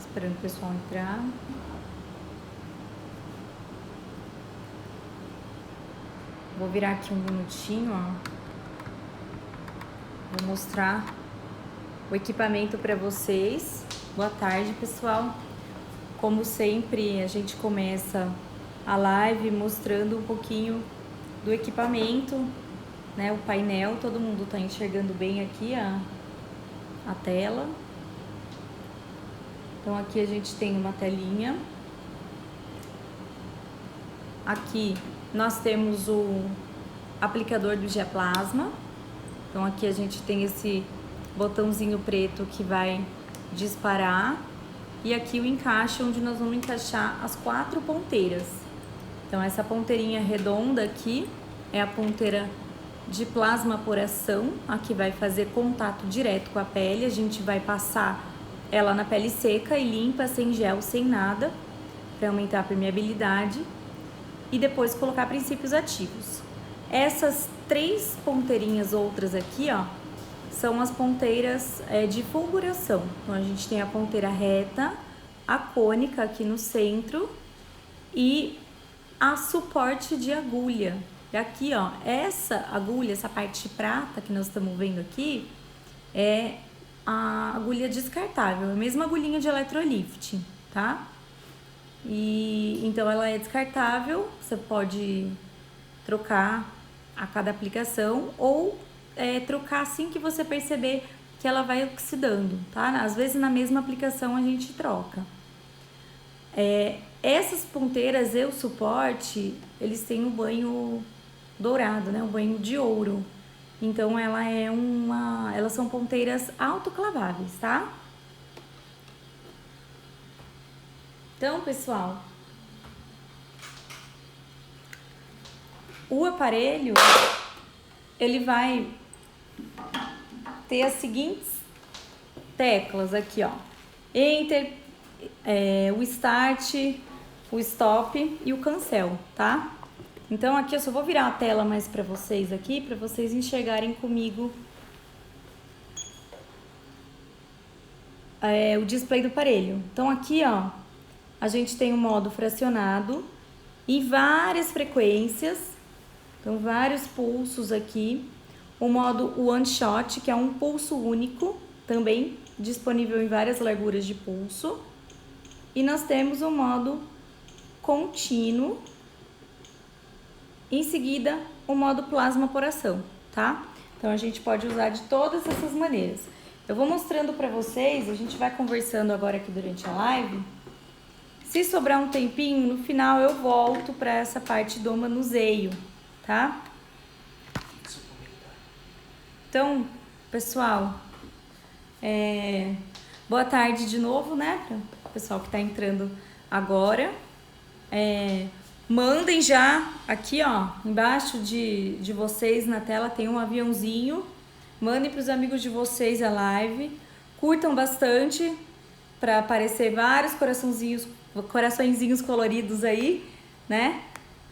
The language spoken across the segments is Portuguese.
Esperando o pessoal entrar. Vou virar aqui um minutinho, ó. Vou mostrar o equipamento para vocês. Boa tarde, pessoal. Como sempre, a gente começa a live mostrando um pouquinho do equipamento, né? O painel, todo mundo tá enxergando bem aqui a tela. Então aqui a gente tem uma telinha. Aqui nós temos o aplicador do Geoplasma. Então aqui a gente tem esse botãozinho preto que vai disparar. E aqui o encaixe onde nós vamos encaixar as 4 ponteiras. Então essa ponteirinha redonda aqui é a ponteira de plasmaporação. Aqui vai fazer contato direto com a pele. A gente vai passar ela na pele seca e limpa, sem gel, sem nada, para aumentar a permeabilidade. E depois colocar princípios ativos. Essas 3 ponteirinhas outras aqui, ó, são as ponteiras de fulguração. Então a gente tem a ponteira reta, a cônica aqui no centro e a suporte de agulha. E aqui, ó, essa agulha, essa parte prata que nós estamos vendo aqui, é a agulha descartável, a mesma agulhinha de eletrolift, tá? E então ela é descartável, você pode trocar a cada aplicação ou trocar assim que você perceber que ela vai oxidando, tá? Às vezes na mesma aplicação a gente troca. Essas ponteiras e o suporte, eles têm um banho dourado, né? Um banho de ouro. Então elas são ponteiras autoclaváveis, tá? Então, pessoal, o aparelho, ele vai ter as seguintes teclas aqui, ó. Enter, o Start, o Stop e o Cancel, tá? Então aqui eu só vou virar a tela mais para vocês aqui, para vocês enxergarem comigo o display do aparelho. Então aqui, ó, a gente tem um modo fracionado em várias frequências, então vários pulsos aqui. O modo One Shot, que é um pulso único, também disponível em várias larguras de pulso. E nós temos o modo contínuo. Em seguida, o modo plasmaporação, tá? Então a gente pode usar de todas essas maneiras. Eu vou mostrando para vocês, a gente vai conversando agora aqui durante a live. Se sobrar um tempinho, no final eu volto para essa parte do manuseio, tá? Então, pessoal, boa tarde de novo, né? Para o pessoal que está entrando agora. Mandem já aqui, ó, embaixo de vocês na tela tem um aviãozinho. Mandem para os amigos de vocês a live. Curtam bastante para aparecer vários coraçõezinhos coloridos aí, né?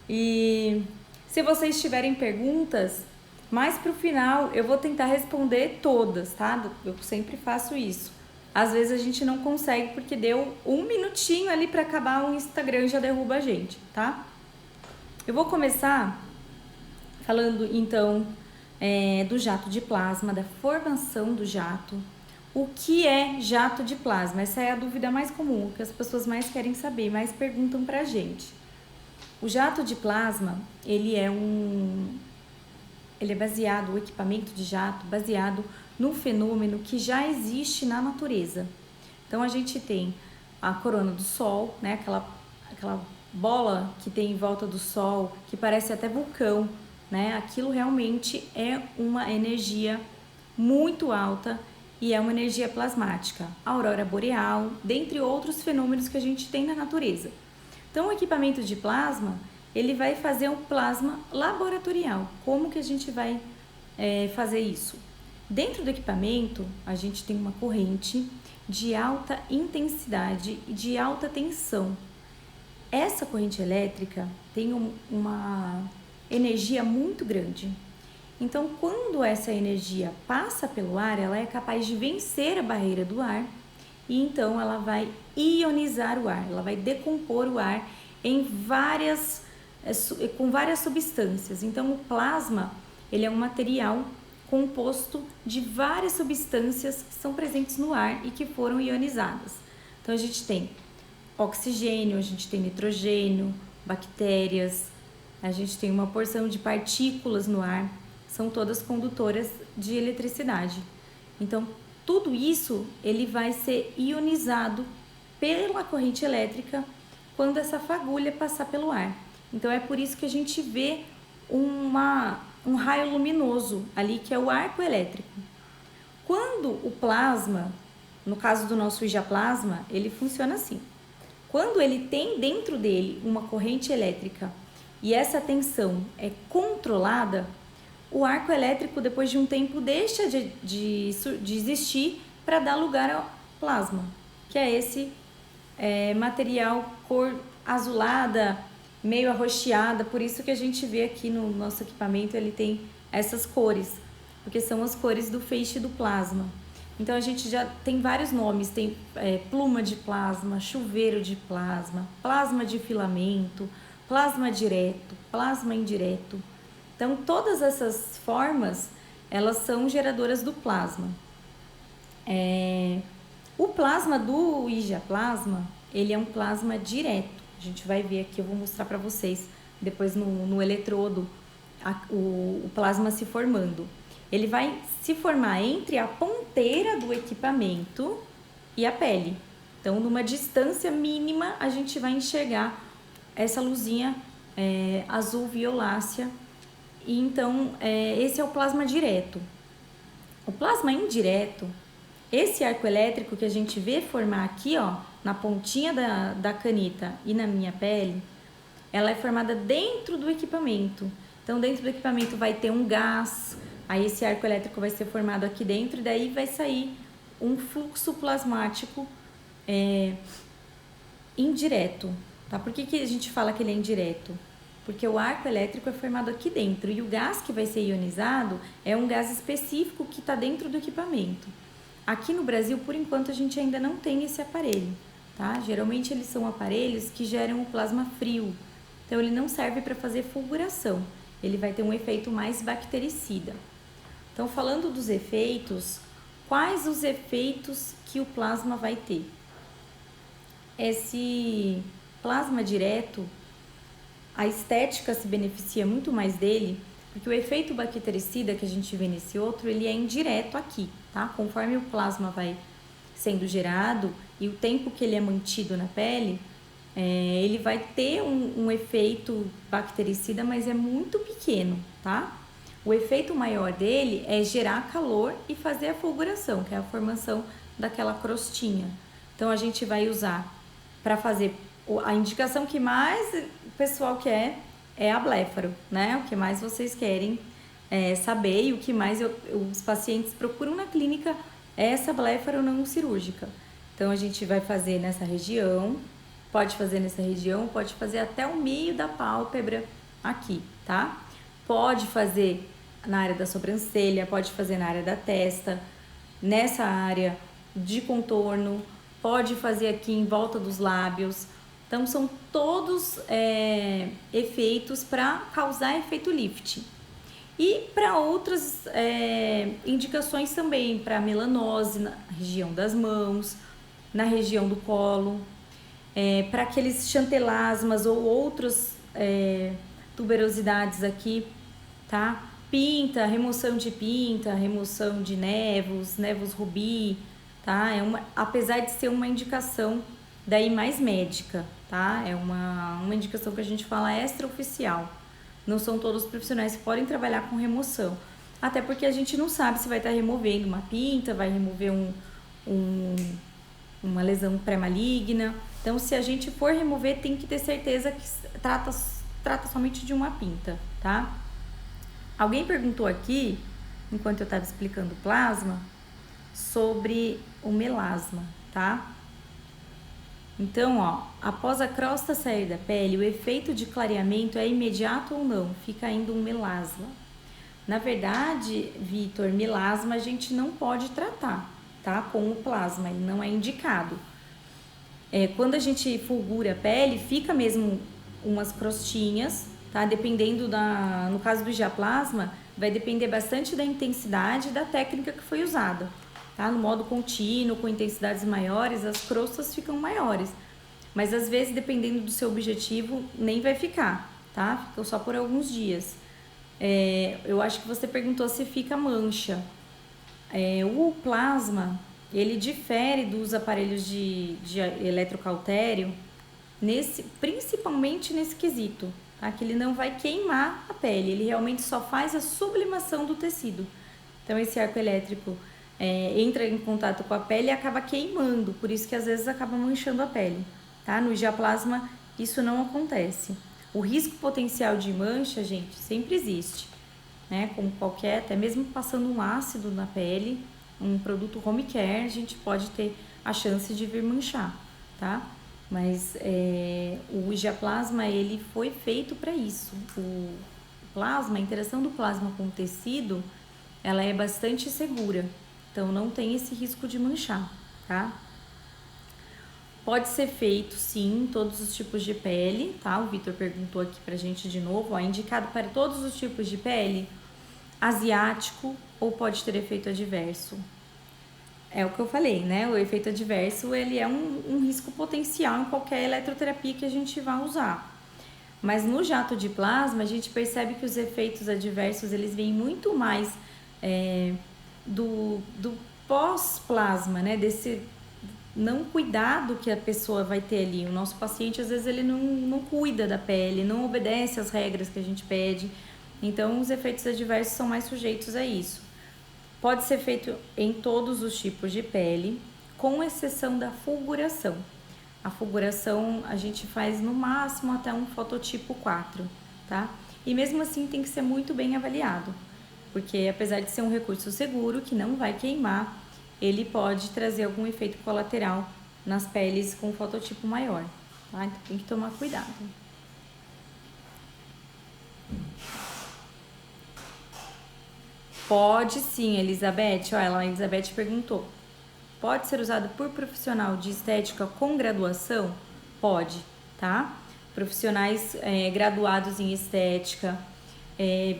E se vocês tiverem perguntas, mais pro final eu vou tentar responder todas, tá? Eu sempre faço isso. Às vezes a gente não consegue porque deu um minutinho ali para acabar o Instagram e já derruba a gente, tá? Eu vou começar falando então do jato de plasma, da formação do jato. O que é jato de plasma? Essa é a dúvida mais comum, que as pessoas mais querem saber, mais perguntam pra gente. O jato de plasma, ele é baseado, o equipamento de jato, baseado num fenômeno que já existe na natureza. Então a gente tem a corona do Sol, né? Aquela bola que tem em volta do Sol, que parece até vulcão, né? Aquilo realmente é uma energia muito alta e é uma energia plasmática. A aurora boreal, dentre outros fenômenos que a gente tem na natureza. Então o equipamento de plasma, ele vai fazer um plasma laboratorial. Como que a gente vai fazer isso? Dentro do equipamento, a gente tem uma corrente de alta intensidade e de alta tensão. Essa corrente elétrica tem uma energia muito grande. Então, quando essa energia passa pelo ar, ela é capaz de vencer a barreira do ar e então ela vai ionizar o ar, ela vai decompor o ar em com várias substâncias. Então o plasma, ele é um material composto de várias substâncias que são presentes no ar e que foram ionizadas. Então a gente tem oxigênio, a gente tem nitrogênio, bactérias, a gente tem uma porção de partículas no ar, são todas condutoras de eletricidade. Então tudo isso ele vai ser ionizado pela corrente elétrica quando essa fagulha passar pelo ar. Então é por isso que a gente vê um raio luminoso ali, que é o arco elétrico. Quando o plasma, no caso do nosso hijaplasma, ele funciona assim. Quando ele tem dentro dele uma corrente elétrica e essa tensão é controlada, o arco elétrico, depois de um tempo, deixa de existir para dar lugar ao plasma, que é esse material cor azulada, meio arroxeada. Por isso que a gente vê aqui no nosso equipamento, ele tem essas cores, porque são as cores do feixe do plasma. Então a gente já tem vários nomes, tem pluma de plasma, chuveiro de plasma, plasma de filamento, plasma direto, plasma indireto. Então todas essas formas, elas são geradoras do plasma. O plasma do hijaplasma, ele é um plasma direto. A gente vai ver aqui, eu vou mostrar para vocês depois no eletrodo o plasma se formando. Ele vai se formar entre a ponteira do equipamento e a pele. Então, numa distância mínima, a gente vai enxergar essa luzinha azul violácea. E então, esse é o plasma direto. O plasma indireto, esse arco elétrico que a gente vê formar aqui, ó, na pontinha da caneta e na minha pele, ela é formada dentro do equipamento. Então, dentro do equipamento vai ter um gás, aí esse arco elétrico vai ser formado aqui dentro e daí vai sair um fluxo plasmático indireto, tá? Por que a gente fala que ele é indireto? Porque o arco elétrico é formado aqui dentro e o gás que vai ser ionizado é um gás específico que está dentro do equipamento. Aqui no Brasil, por enquanto, a gente ainda não tem esse aparelho, tá? Geralmente eles são aparelhos que geram o plasma frio, então ele não serve para fazer fulguração, ele vai ter um efeito mais bactericida. Então, falando dos efeitos, quais os efeitos que o plasma vai ter? Esse plasma direto, a estética se beneficia muito mais dele, porque o efeito bactericida que a gente vê nesse outro, ele é indireto aqui, tá? Conforme o plasma vai sendo gerado e o tempo que ele é mantido na pele, ele vai ter um efeito bactericida, mas é muito pequeno, tá? O efeito maior dele é gerar calor e fazer a fulguração, que é a formação daquela crostinha. Então, a gente vai usar para fazer a indicação que mais o pessoal quer é a bléfaro, né? O que mais vocês querem saber e o que mais os pacientes procuram na clínica é essa bléfaro não cirúrgica. Então, a gente vai fazer nessa região, pode fazer nessa região, pode fazer até o meio da pálpebra aqui, tá? Pode fazer na área da sobrancelha, pode fazer na área da testa, nessa área de contorno, pode fazer aqui em volta dos lábios. Então, são todos efeitos para causar efeito lift. E para outras indicações também, para melanose na região das mãos, na região do colo, para aqueles chantelasmas ou outras tuberosidades aqui, tá? Pinta, remoção de nevos rubi, tá? Apesar de ser uma indicação daí mais médica, tá? É uma indicação que a gente fala extraoficial. Não são todos os profissionais que podem trabalhar com remoção. Até porque a gente não sabe se vai estar removendo uma pinta, vai remover uma lesão pré-maligna. Então, se a gente for remover, tem que ter certeza que trata somente de uma pinta, tá? Alguém perguntou aqui, enquanto eu estava explicando o plasma, sobre o melasma, tá? Então, ó, após a crosta sair da pele, o efeito de clareamento é imediato ou não? Fica ainda um melasma. Na verdade, Vitor, melasma a gente não pode tratar, tá? Com o plasma, ele não é indicado. Quando a gente fulgura a pele, fica mesmo umas crostinhas, tá? Dependendo no caso do Giaplasma, vai depender bastante da intensidade e da técnica que foi usada, tá? No modo contínuo, com intensidades maiores, as crostas ficam maiores. Mas às vezes, dependendo do seu objetivo, nem vai ficar, tá? Fica só por alguns dias. Eu acho que você perguntou se fica mancha. O plasma, ele difere dos aparelhos de eletrocautério, principalmente nesse quesito, tá? Que ele não vai queimar a pele, ele realmente só faz a sublimação do tecido. Então, esse arco elétrico entra em contato com a pele e acaba queimando, por isso que às vezes acaba manchando a pele, tá? No Giaplasma, isso não acontece. O risco potencial de mancha, gente, sempre existe, né? Como qualquer, até mesmo passando um ácido na pele, um produto home care, a gente pode ter a chance de vir manchar, tá? Mas o Giaplasma, ele foi feito para isso. O plasma, a interação do plasma com o tecido, ela é bastante segura, então não tem esse risco de manchar, tá? Pode ser feito, sim, em todos os tipos de pele, tá? O Vitor perguntou aqui pra gente de novo, ó, indicado para todos os tipos de pele, asiático ou pode ter efeito adverso? É o que eu falei, né? O efeito adverso, ele é um risco potencial em qualquer eletroterapia que a gente vá usar. Mas no jato de plasma, a gente percebe que os efeitos adversos, eles vêm muito mais do pós-plasma, né? Desse não cuidado que a pessoa vai ter ali. O nosso paciente, às vezes, ele não cuida da pele, não obedece às regras que a gente pede. Então, os efeitos adversos são mais sujeitos a isso. Pode ser feito em todos os tipos de pele, com exceção da fulguração. A fulguração a gente faz no máximo até um fototipo 4, tá? E mesmo assim tem que ser muito bem avaliado, porque apesar de ser um recurso seguro, que não vai queimar, ele pode trazer algum efeito colateral nas peles com fototipo maior, tá? Então tem que tomar cuidado. Pode sim, Elizabeth. Olha, a Elizabeth perguntou. Pode ser usado por profissional de estética com graduação? Pode, tá? Profissionais graduados em estética,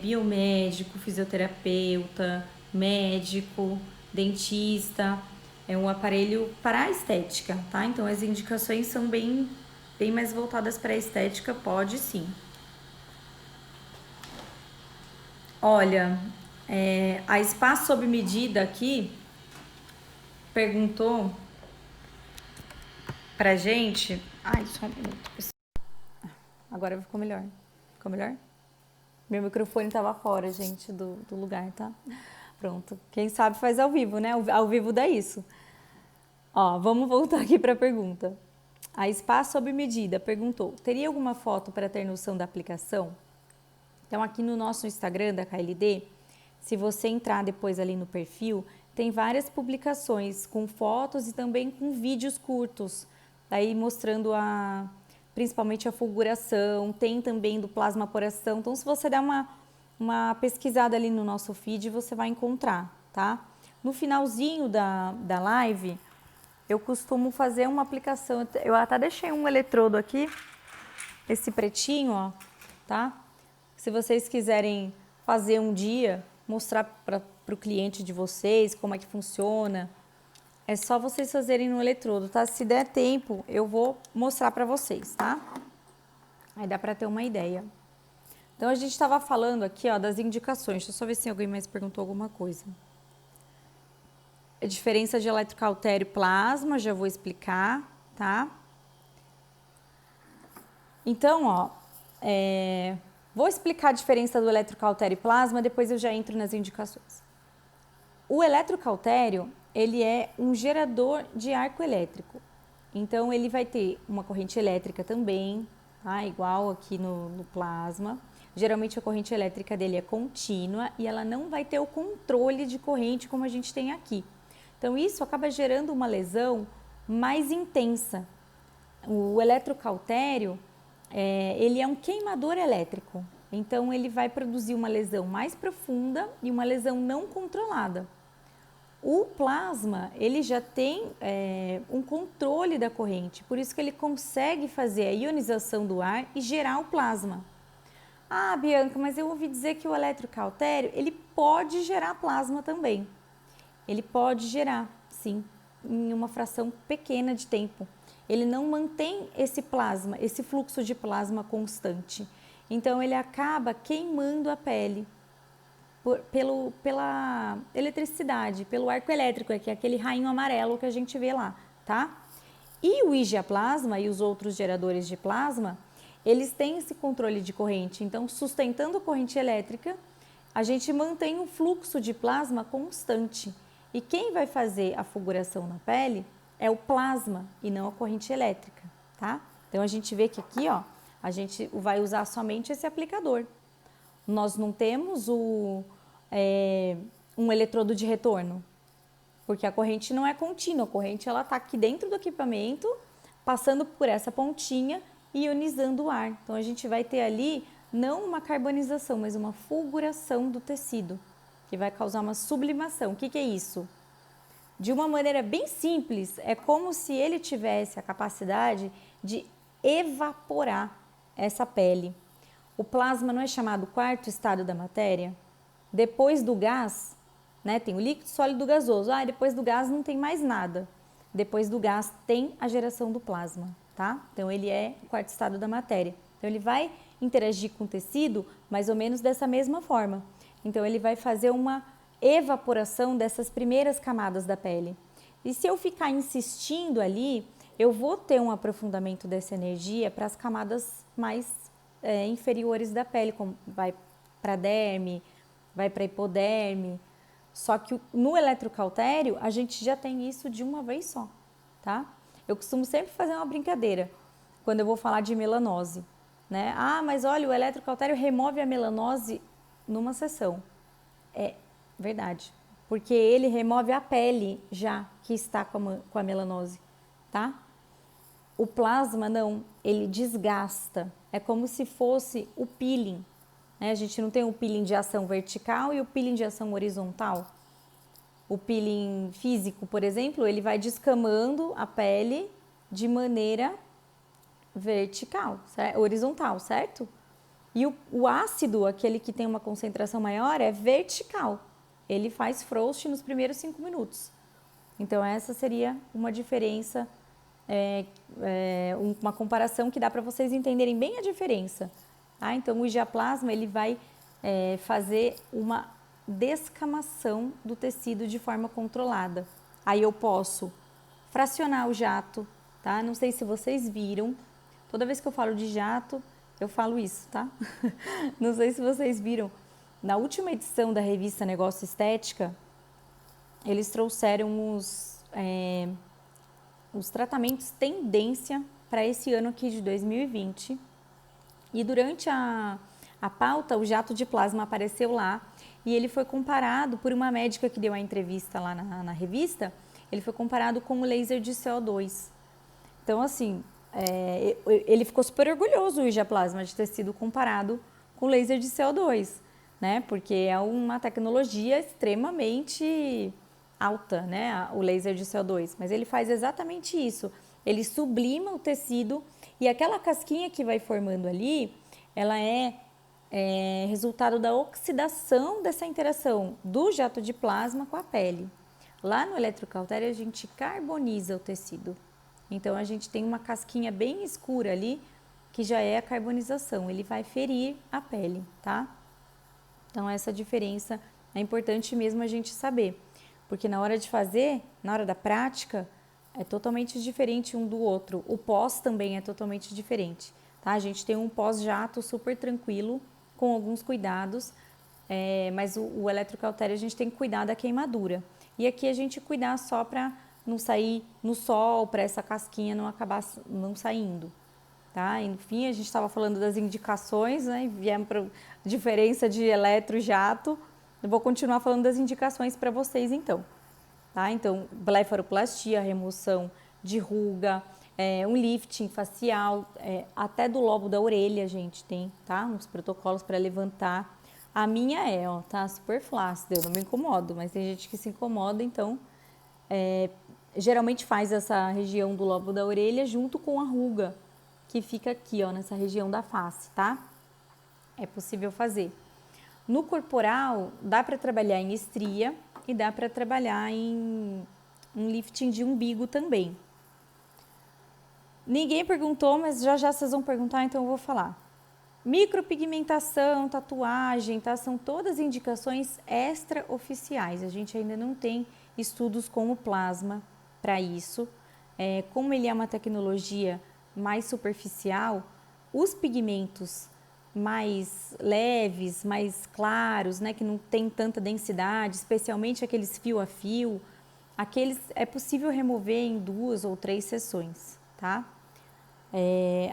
biomédico, fisioterapeuta, médico, dentista. É um aparelho para a estética, tá? Então, as indicações são bem mais voltadas para a estética, pode sim. Olha, a Espaço Sob Medida aqui perguntou pra gente. Ai, só um minuto. Agora ficou melhor. Ficou melhor? Meu microfone tava fora, gente, do lugar, tá? Pronto. Quem sabe faz ao vivo, né? Ao vivo dá isso. Ó, vamos voltar aqui pra pergunta. A Espaço Sob Medida perguntou: teria alguma foto para ter noção da aplicação? Então, aqui no nosso Instagram da KLD, se você entrar depois ali no perfil, tem várias publicações com fotos e também com vídeos curtos, aí mostrando principalmente a fulguração, tem também do plasmaporação. Então, se você der uma pesquisada ali no nosso feed, você vai encontrar, tá? No finalzinho da live, eu costumo fazer uma aplicação, eu até deixei um eletrodo aqui, esse pretinho, ó, tá? Se vocês quiserem fazer um dia, mostrar para o cliente de vocês como é que funciona, é só vocês fazerem no eletrodo, tá? Se der tempo, eu vou mostrar para vocês, tá? Aí dá para ter uma ideia. Então, a gente estava falando aqui, ó, das indicações. Deixa eu só ver se alguém mais perguntou alguma coisa. A diferença de eletrocautério e plasma, já vou explicar, tá? Então, ó, vou explicar a diferença do eletrocautério e plasma, depois eu já entro nas indicações. O eletrocautério, ele é um gerador de arco elétrico. Então, ele vai ter uma corrente elétrica também, tá? Igual aqui no plasma. Geralmente, a corrente elétrica dele é contínua e ela não vai ter o controle de corrente como a gente tem aqui. Então, isso acaba gerando uma lesão mais intensa. O eletrocautério, ele é um queimador elétrico. Então, ele vai produzir uma lesão mais profunda e uma lesão não controlada. O plasma, ele já tem um controle da corrente, por isso que ele consegue fazer a ionização do ar e gerar o plasma. Ah, Bianca, mas eu ouvi dizer que o eletrocautério, ele pode gerar plasma também. Ele pode gerar, sim, em uma fração pequena de tempo. Ele não mantém esse plasma, esse fluxo de plasma constante. Então, ele acaba queimando a pele pela eletricidade, pelo arco elétrico, que é aquele rainho amarelo que a gente vê lá, tá? E o igiaplasma e os outros geradores de plasma, eles têm esse controle de corrente. Então, sustentando a corrente elétrica, a gente mantém um fluxo de plasma constante. E quem vai fazer a fulguração na pele é o plasma e não a corrente elétrica, tá? Então, a gente vê que aqui, ó, a gente vai usar somente esse aplicador. Nós não temos um eletrodo de retorno, porque a corrente não é contínua, a corrente ela está aqui dentro do equipamento, passando por essa pontinha e ionizando o ar. Então, a gente vai ter ali não uma carbonização, mas uma fulguração do tecido, que vai causar uma sublimação. O que é isso? De uma maneira bem simples, é como se ele tivesse a capacidade de evaporar essa pele. O plasma não é chamado quarto estado da matéria? Depois do gás, né, tem o líquido, sólido, gasoso. Ah, depois do gás não tem mais nada. Depois do gás tem a geração do plasma, tá? Então, ele é o quarto estado da matéria. Então, ele vai interagir com o tecido mais ou menos dessa mesma forma. Então, ele vai fazer uma evaporação dessas primeiras camadas da pele. E se eu ficar insistindo ali, eu vou ter um aprofundamento dessa energia para as camadas mais inferiores da pele, como vai para a derme, vai para a hipoderme. Só que no eletrocautério, a gente já tem isso de uma vez só, tá? Eu costumo sempre fazer uma brincadeira quando eu vou falar de melanose, né? Ah, mas olha, o eletrocautério remove a melanose numa sessão. É verdade, porque ele remove a pele já que está com a melanose, tá? O plasma não, ele desgasta. É como se fosse o peeling. A gente não tem o peeling de ação vertical e o peeling de ação horizontal. O peeling físico, por exemplo, ele vai descamando a pele de maneira vertical, horizontal, certo? E o ácido, aquele que tem uma concentração maior, é vertical. Ele faz frost nos primeiros 5 minutos. Então, essa seria uma diferença, uma comparação que dá para vocês entenderem bem a diferença. Tá? Então, o igiaplasma, ele vai fazer uma descamação do tecido de forma controlada. Aí eu posso fracionar o jato, tá? Não sei se vocês viram, toda vez que eu falo de jato, eu falo isso, tá? Não sei se vocês viram, na última edição da revista Negócio Estética, eles trouxeram os tratamentos tendência para esse ano aqui de 2020. E durante a pauta, o jato de plasma apareceu lá e ele foi comparado por uma médica que deu a entrevista lá na revista, ele foi comparado com o laser de CO2. Então, assim, ele ficou super orgulhoso, o igiaplasma, de ter sido comparado com o laser de CO2, né? Porque é uma tecnologia extremamente alta, né? O laser de CO2. Mas ele faz exatamente isso. Ele sublima o tecido e aquela casquinha que vai formando ali, ela é resultado da oxidação dessa interação do jato de plasma com a pele. Lá no eletrocautério, a gente carboniza o tecido. Então, a gente tem uma casquinha bem escura ali, que já é a carbonização. Ele vai ferir a pele, tá? Então, essa diferença é importante mesmo a gente saber. Porque na hora de fazer, na hora da prática, é totalmente diferente um do outro. O pós também é totalmente diferente, tá? A gente tem um pós-jato super tranquilo, com alguns cuidados, mas o eletrocautério a gente tem que cuidar da queimadura. E aqui a gente cuidar só para não sair no sol, para essa casquinha não acabar não saindo, tá? Enfim, a gente estava falando das indicações, né? E viemos para diferença de eletrojato. Eu vou continuar falando das indicações para vocês, então. Tá? Então, blefaroplastia, remoção de ruga, um lifting facial, até do lobo da orelha a gente tem, tá? Uns protocolos para levantar. A minha ó, tá super flácida, eu não me incomodo, mas tem gente que se incomoda, então geralmente faz essa região do lobo da orelha junto com a ruga que fica aqui, ó, nessa região da face, tá? É possível fazer. No corporal, dá para trabalhar em estria e dá para trabalhar em um lifting de umbigo também. Ninguém perguntou, mas já já vocês vão perguntar, então eu vou falar. Micropigmentação, tatuagem, tá? São todas indicações extraoficiais. A gente ainda não tem estudos com o plasma para isso. Como ele é uma tecnologia mais superficial, os pigmentos mais leves, mais claros, né, que não tem tanta densidade, especialmente aqueles fio a fio, aqueles é possível remover em 2 ou 3 sessões, tá?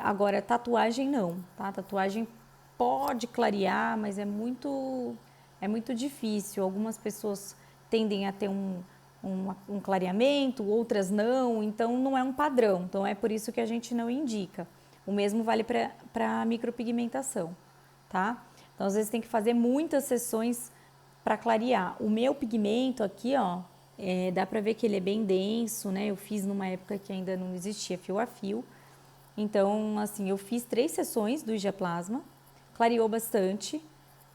Agora, tatuagem não, tá? Tatuagem pode clarear, mas é muito difícil. Algumas pessoas tendem a ter um clareamento, outras não, então não é um padrão. Então é por isso que a gente não indica. O mesmo vale para micropigmentação, tá? Então às vezes tem que fazer muitas sessões para clarear. O meu pigmento aqui, ó, dá para ver que ele é bem denso, né? Eu fiz numa época que ainda não existia fio a fio. Então, assim, eu fiz 3 sessões do IG Plasma, clareou bastante,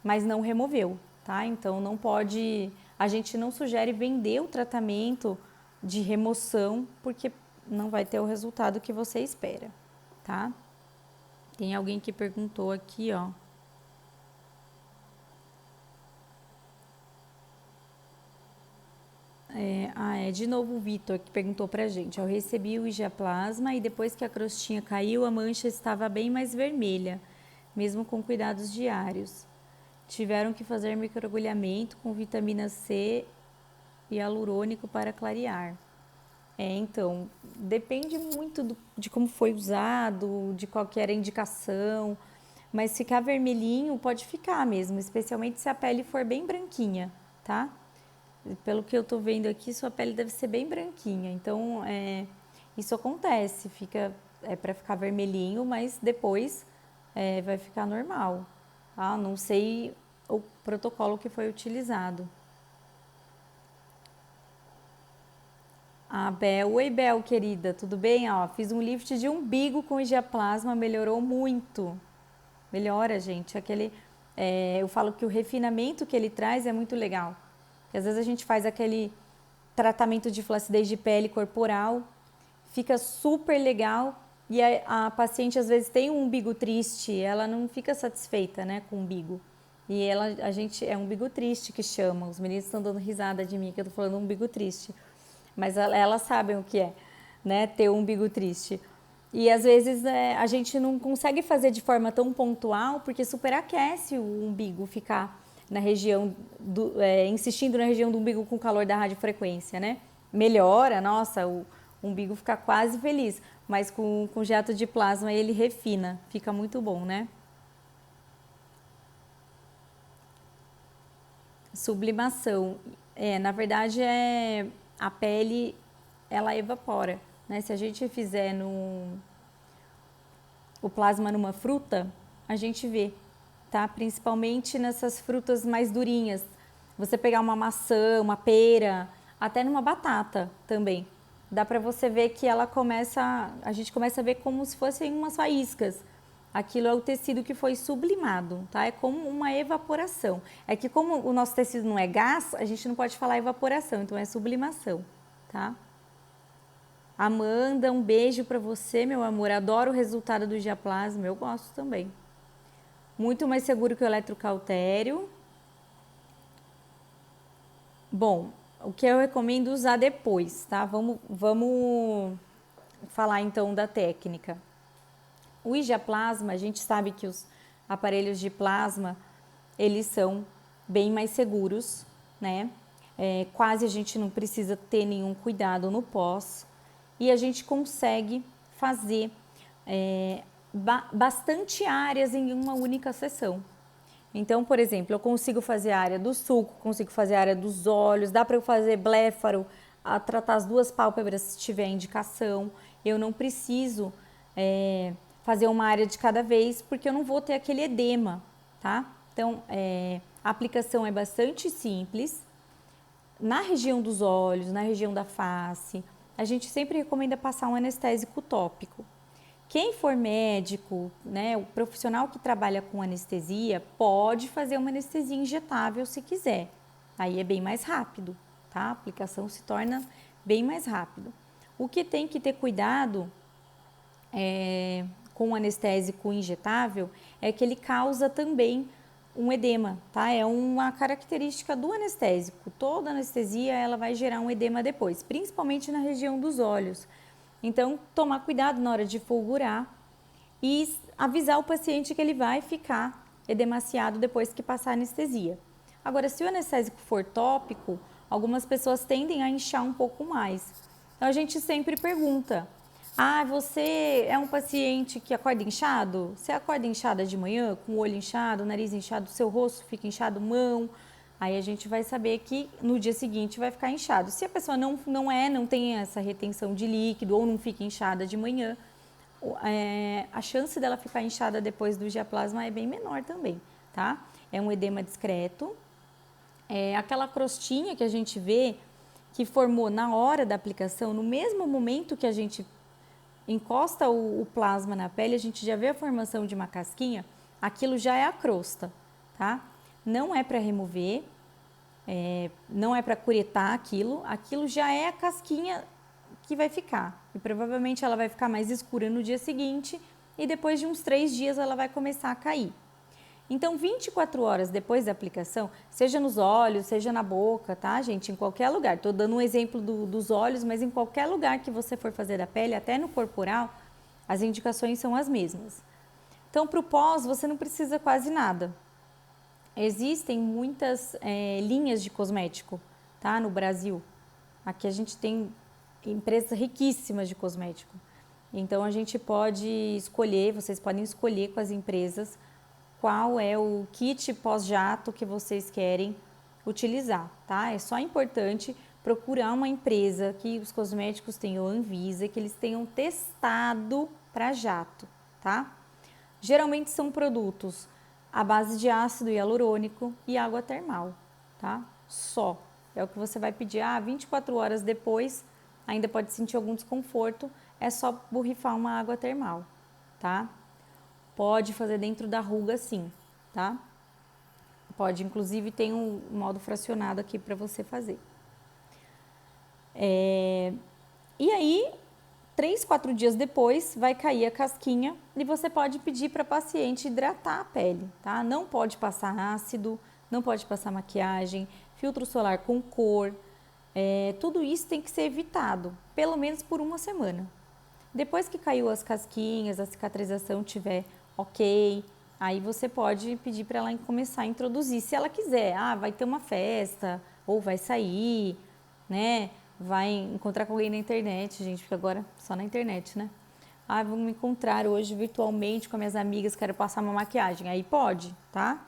mas não removeu, tá? Então, não pode, a gente não sugere vender o tratamento de remoção, porque não vai ter o resultado que você espera, tá? Tem alguém que perguntou aqui, ó. De novo o Vitor que perguntou pra gente. Eu recebi o IG Plasma e depois que a crostinha caiu, a mancha estava bem mais vermelha, mesmo com cuidados diários. Tiveram que fazer microagulhamento com vitamina C e hialurônico para clarear. Então, depende muito de como foi usado, de qual que era a indicação, mas ficar vermelhinho pode ficar mesmo, especialmente se a pele for bem branquinha, tá? Pelo que eu tô vendo aqui, sua pele deve ser bem branquinha. Então, isso acontece, para ficar vermelhinho, mas depois vai ficar normal. Tá? Não sei o protocolo que foi utilizado. A Bel, oi Bel, querida, tudo bem? Ó, fiz um lift de umbigo com IG Plasma, melhorou muito. Melhora, gente. Eu falo que o refinamento que ele traz é muito legal. Porque às vezes a gente faz aquele tratamento de flacidez de pele corporal, fica super legal e a paciente às vezes tem um umbigo triste, ela não fica satisfeita, né, com o umbigo. E a gente é um umbigo triste que chama. Os meninos estão dando risada de mim que eu tô falando umbigo triste. Mas elas sabem o que é, né, ter um umbigo triste. E às vezes a gente não consegue fazer de forma tão pontual porque superaquece o umbigo ficar na região, insistindo na região do umbigo com o calor da radiofrequência, né? Melhora, nossa, o umbigo fica quase feliz, mas com jato de plasma ele refina, fica muito bom, né? Sublimação, na verdade a pele ela evapora, né? Se a gente fizer o plasma numa fruta, a gente vê, tá? Principalmente nessas frutas mais durinhas. Você pegar uma maçã, uma pera, até numa batata também. Dá para você ver que a gente começa a ver como se fossem umas faíscas. Aquilo é o tecido que foi sublimado, tá? É como uma evaporação. É que como o nosso tecido não é gás, a gente não pode falar evaporação, então é sublimação, tá? Amanda, um beijo para você, meu amor. Adoro o resultado do Diaplasma, eu gosto também. Muito mais seguro que o eletrocautério. Bom, o que eu recomendo usar depois, tá? Vamos falar então da técnica. O Igiaplasma, a gente sabe que os aparelhos de plasma, eles são bem mais seguros, né? Quase a gente não precisa ter nenhum cuidado no pós. E a gente consegue fazer bastante áreas em uma única sessão. Então, por exemplo, eu consigo fazer a área do sulco, consigo fazer a área dos olhos, dá para eu fazer bléfaro, tratar as 2 pálpebras se tiver indicação. Eu não preciso fazer uma área de cada vez, porque eu não vou ter aquele edema, tá? Então, A aplicação é bastante simples. Na região dos olhos, na região da face, a gente sempre recomenda passar um anestésico tópico. Quem for médico, né, o profissional que trabalha com anestesia, pode fazer uma anestesia injetável se quiser. Aí é bem mais rápido, tá? A aplicação se torna bem mais rápido. O que tem que ter cuidado com o anestésico injetável é que ele causa também um edema, tá? É uma característica do anestésico. Toda anestesia ela vai gerar um edema depois, principalmente na região dos olhos. Então, tomar cuidado na hora de fulgurar e avisar o paciente que ele vai ficar edemaciado depois que passar a anestesia. Agora, se o anestésico for tópico, algumas pessoas tendem a inchar um pouco mais. Então, a gente sempre pergunta: ah, você é um paciente que acorda inchado? Você acorda inchada de manhã, com o olho inchado, o nariz inchado, seu rosto fica inchado, mão? Aí a gente vai saber que no dia seguinte vai ficar inchado. Se a pessoa não tem essa retenção de líquido ou não fica inchada de manhã, a chance dela ficar inchada depois do giaplasma é bem menor também, tá? É um edema discreto. Aquela crostinha que a gente vê que formou na hora da aplicação, no mesmo momento que a gente encosta o plasma na pele, a gente já vê a formação de uma casquinha, aquilo já é a crosta, tá? Não é para remover, não é para curetar aquilo já é a casquinha que vai ficar. E provavelmente ela vai ficar mais escura no dia seguinte e depois de uns 3 dias ela vai começar a cair. Então, 24 horas depois da aplicação, seja nos olhos, seja na boca, tá, gente? Em qualquer lugar. Estou dando um exemplo dos olhos, mas em qualquer lugar que você for fazer da pele, até no corporal, as indicações são as mesmas. Então, para o pós, você não precisa quase nada. Existem muitas linhas de cosmético, tá, no Brasil. Aqui a gente tem empresas riquíssimas de cosmético. Então, a gente pode escolher, vocês podem escolher com as empresas qual é o kit pós-jato que vocês querem utilizar, tá? É só importante procurar uma empresa que os cosméticos tenham Anvisa, que eles tenham testado para jato, tá? Geralmente são produtos à base de ácido hialurônico e água termal, tá? Só. É o que você vai pedir, 24 horas depois, ainda pode sentir algum desconforto, é só borrifar uma água termal, tá? Pode fazer dentro da ruga sim, tá? Pode, inclusive tem um modo fracionado aqui para você fazer. E aí, 3, 4 dias depois, vai cair a casquinha e você pode pedir para a paciente hidratar a pele, tá? Não pode passar ácido, não pode passar maquiagem, filtro solar com cor, tudo isso tem que ser evitado, pelo menos por 1 semana. Depois que caiu as casquinhas, a cicatrização tiver ok, aí você pode pedir para ela começar a introduzir, se ela quiser, vai ter uma festa, ou vai sair, né, vai encontrar com alguém na internet, gente, porque agora só na internet, né, vou me encontrar hoje virtualmente com minhas amigas, quero passar uma maquiagem, aí pode, tá,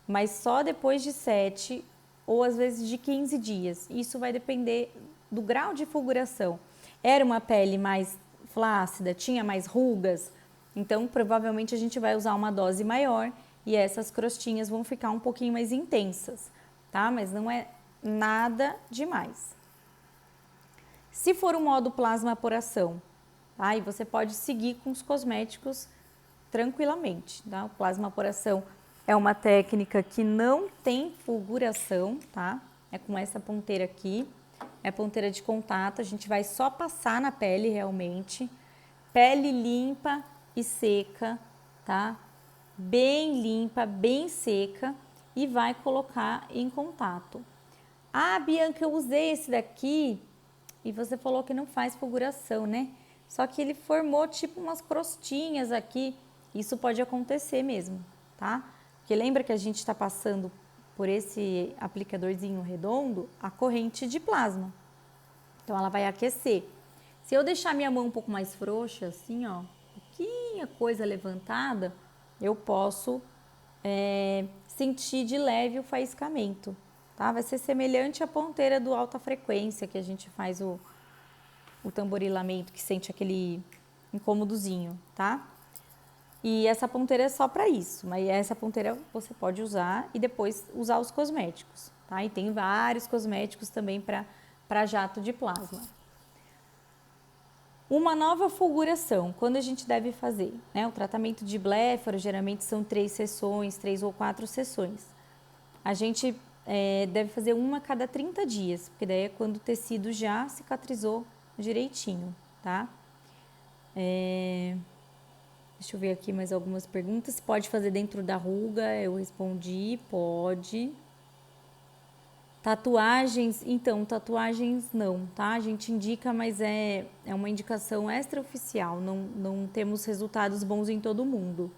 mas só depois de 7 ou às vezes de 15 dias, isso vai depender do grau de fulguração. Era uma pele mais flácida, tinha mais rugas, então provavelmente a gente vai usar uma dose maior e essas crostinhas vão ficar um pouquinho mais intensas, tá? Mas não é nada demais. Se for o modo plasmaporação, tá? E você pode seguir com os cosméticos tranquilamente, tá? O plasmaporação é uma técnica que não tem fulguração, tá? É com essa ponteira aqui, é ponteira de contato, a gente vai só passar na pele realmente, pele limpa e seca, tá? Bem limpa, bem seca e vai colocar em contato. Bianca, eu usei esse daqui e você falou que não faz fulguração, né? Só que ele formou tipo umas crostinhas aqui, isso pode acontecer mesmo, tá? Porque lembra que a gente está passando por esse aplicadorzinho redondo a corrente de plasma. Então, ela vai aquecer. Se eu deixar minha mão um pouco mais frouxa, assim, ó, pouquinha coisa levantada, eu posso sentir de leve o faiscamento, tá? Vai ser semelhante à ponteira do alta frequência, que a gente faz o tamborilamento, que sente aquele incômodozinho, tá? E essa ponteira é só para isso, mas essa ponteira você pode usar e depois usar os cosméticos, tá? E tem vários cosméticos também para jato de plasma. Uma nova fulguração, quando a gente deve fazer? Né? O tratamento de bléfaro geralmente são 3 sessões, 3 ou 4 sessões. A gente deve fazer uma a cada 30 dias, porque daí é quando o tecido já cicatrizou direitinho, tá? Deixa eu ver aqui mais algumas perguntas. Pode fazer dentro da ruga? Eu respondi, pode. Tatuagens, então, tatuagens não, tá? A gente indica, mas é uma indicação extraoficial, não temos resultados bons em todo mundo.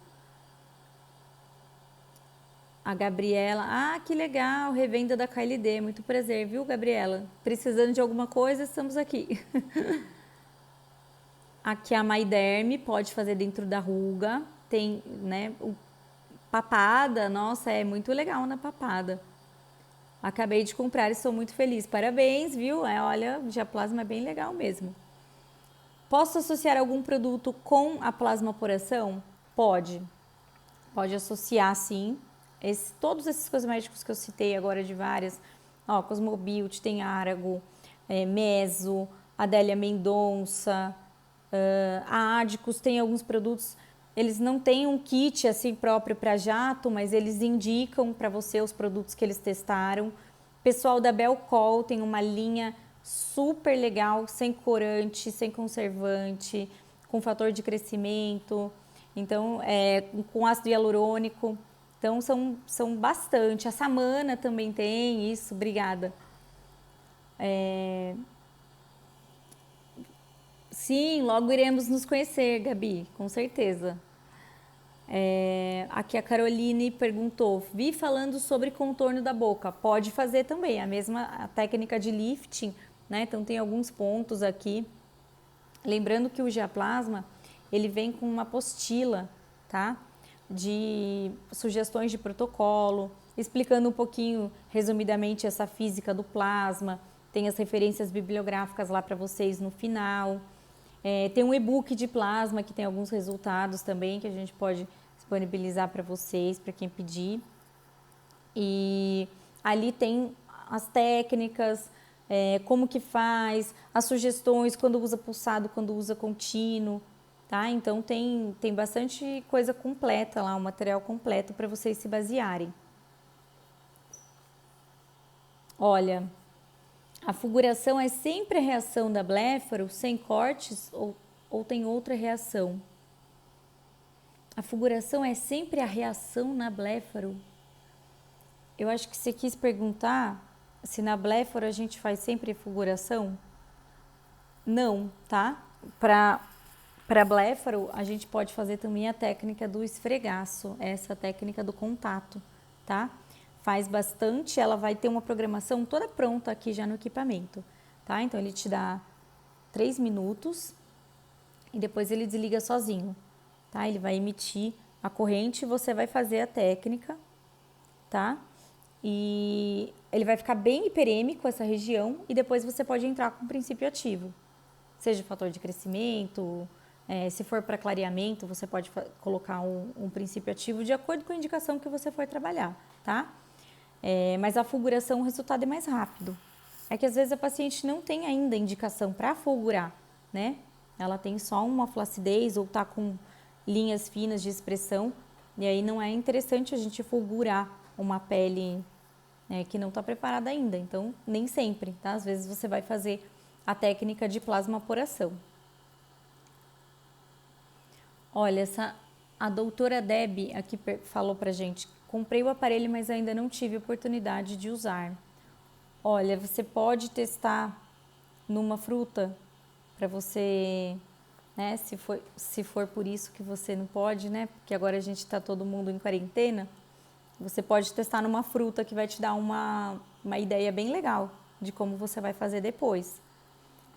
A Gabriela, que legal, revenda da KLD, muito prazer, viu, Gabriela? Precisando de alguma coisa, estamos aqui. Aqui a Maiderme, pode fazer dentro da ruga, tem, né, papada, nossa, é muito legal na papada. Acabei de comprar e estou muito feliz. Parabéns, viu? Olha, o Giaplasma é bem legal mesmo. Posso associar algum produto com a plasmaporação? Pode. Pode associar, sim. Todos esses cosméticos que eu citei agora de várias, Cosmobilt, tem Árago, Meso, Adélia Mendonça, a Adicus tem alguns produtos. Eles não têm um kit assim próprio para jato, mas eles indicam para você os produtos que eles testaram. O pessoal da Belcol tem uma linha super legal, sem corante, sem conservante, com fator de crescimento, então com ácido hialurônico. Então são bastante. A Samana também tem isso, obrigada. Sim, logo iremos nos conhecer, Gabi, com certeza. Aqui a Caroline perguntou, vi falando sobre contorno da boca, pode fazer também, a técnica de lifting, né? Então tem alguns pontos aqui. Lembrando que o Giaplasma, ele vem com uma apostila, tá? De sugestões de protocolo, explicando um pouquinho, resumidamente, essa física do plasma, tem as referências bibliográficas lá para vocês no final. Tem um e-book de plasma que tem alguns resultados também que a gente pode disponibilizar para vocês, para quem pedir. E ali tem as técnicas, como que faz, as sugestões, quando usa pulsado, quando usa contínuo, tá? Então tem bastante coisa completa lá, um material completo para vocês se basearem. Olha, a fulguração é sempre a reação da bléfaro sem cortes ou tem outra reação? A fulguração é sempre a reação na bléfaro? Eu acho que você quis perguntar se na bléfaro a gente faz sempre fulguração? Não, tá? Para bléfaro a gente pode fazer também a técnica do esfregaço, essa técnica do contato, tá? Faz bastante, ela vai ter uma programação toda pronta aqui já no equipamento, tá? Então ele te dá 3 minutos e depois ele desliga sozinho, tá? Ele vai emitir a corrente e você vai fazer a técnica, tá? E ele vai ficar bem hiperêmico essa região e depois você pode entrar com o princípio ativo, seja fator de crescimento, se for para clareamento, você pode colocar um princípio ativo de acordo com a indicação que você for trabalhar, tá? Mas a fulguração, o resultado é mais rápido. É que às vezes a paciente não tem ainda indicação para fulgurar, né? Ela tem só uma flacidez ou tá com linhas finas de expressão e aí não é interessante a gente fulgurar uma pele que não está preparada ainda. Então, nem sempre, tá? Às vezes você vai fazer a técnica de plasmaporação. Olha, a doutora Deb aqui falou pra gente, comprei o aparelho, mas ainda não tive oportunidade de usar. Olha, você pode testar numa fruta para você, né, se for por isso que você não pode, né, porque agora a gente está todo mundo em quarentena, você pode testar numa fruta que vai te dar uma ideia bem legal de como você vai fazer depois.